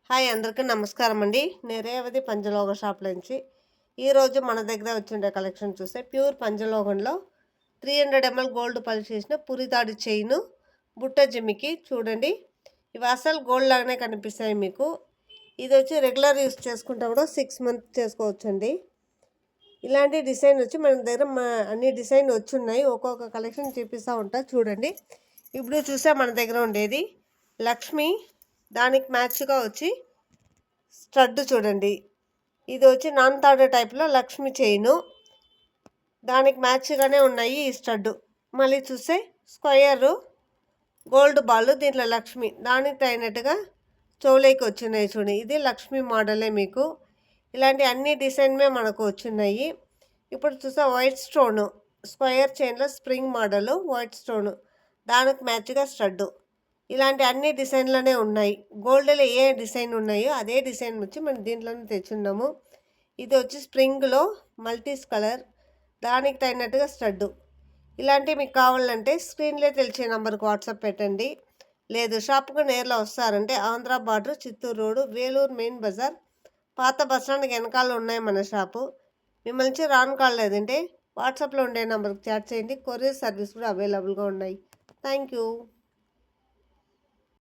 Hi అందరికీ నమస్కారం అండి. నేను రేవతి పంచలోహ షాప్ నుంచి ఈరోజు మన దగ్గర వచ్చిండే కలెక్షన్ చూస్తే ప్యూర్ పంచలోహంలో 300 ml గోల్డ్ పాలిష్ చేసిన పురితాడు చైను బుట్ట జిమ్మికి చూడండి. ఇవి అసలు గోల్డ్ లాగానే కనిపిస్తాయి మీకు. ఇది వచ్చి రెగ్యులర్ యూస్ చేసుకుంటే కూడా 6 months చేసుకోవచ్చండి. ఇలాంటి డిజైన్ వచ్చి మన దగ్గర అన్ని డిజైన్ వచ్చి ఉన్నాయి. ఒక్కొక్క కలెక్షన్ చూపిస్తూ ఉంటా చూడండి. ఇప్పుడు చూసే మన దగ్గర ఉండేది లక్ష్మి, దానికి మ్యాచ్గా వచ్చి స్టడ్ చూడండి. ఇది వచ్చి నాన్ తాడు టైప్లో లక్ష్మి చైను, దానికి మ్యాచ్గానే ఉన్నాయి ఈ స్టడ్. మళ్ళీ చూస్తే స్క్వయర్ గోల్డ్ బాల్, దీంట్లో లక్ష్మి దానికి తగినట్టుగా చౌలేకి వచ్చినాయి చూడండి. ఇది లక్ష్మి మోడలే మీకు. ఇలాంటి అన్ని డిజైన్మే మనకు వచ్చినాయి. ఇప్పుడు చూస్తే వైట్ స్టోను స్క్వయర్ చైన్లో స్ప్రింగ్ మోడలు వైట్ స్టోను, దానికి మ్యాచ్గా స్టడ్. ఇలాంటి అన్ని డిజైన్లోనే ఉన్నాయి. గోల్డ్లో ఏ డిజైన్ ఉన్నాయో అదే డిజైన్ వచ్చి మనం దీంట్లోనే తెచ్చున్నాము. ఇది వచ్చి స్ప్రింగ్లో మల్టీస్ కలర్, దానికి తగినట్టుగా స్టడ్. ఇలాంటివి మీకు కావాలంటే స్క్రీన్లో తెలిసే నెంబర్కి వాట్సాప్ పెట్టండి. లేదు షాప్కు నేరులో వస్తారంటే Andhra border, Chittoor road, Vellore main బజార్, పాత బస్ స్టాండ్కి వెనకాల ఉన్నాయి మన షాపు. మిమ్మల్ని రాను కాలేదంటే వాట్సాప్లో ఉండే నెంబర్కి చాట్ చేయండి. కొరియర్ సర్వీస్ కూడా అవైలబుల్గా ఉన్నాయి. Thank you.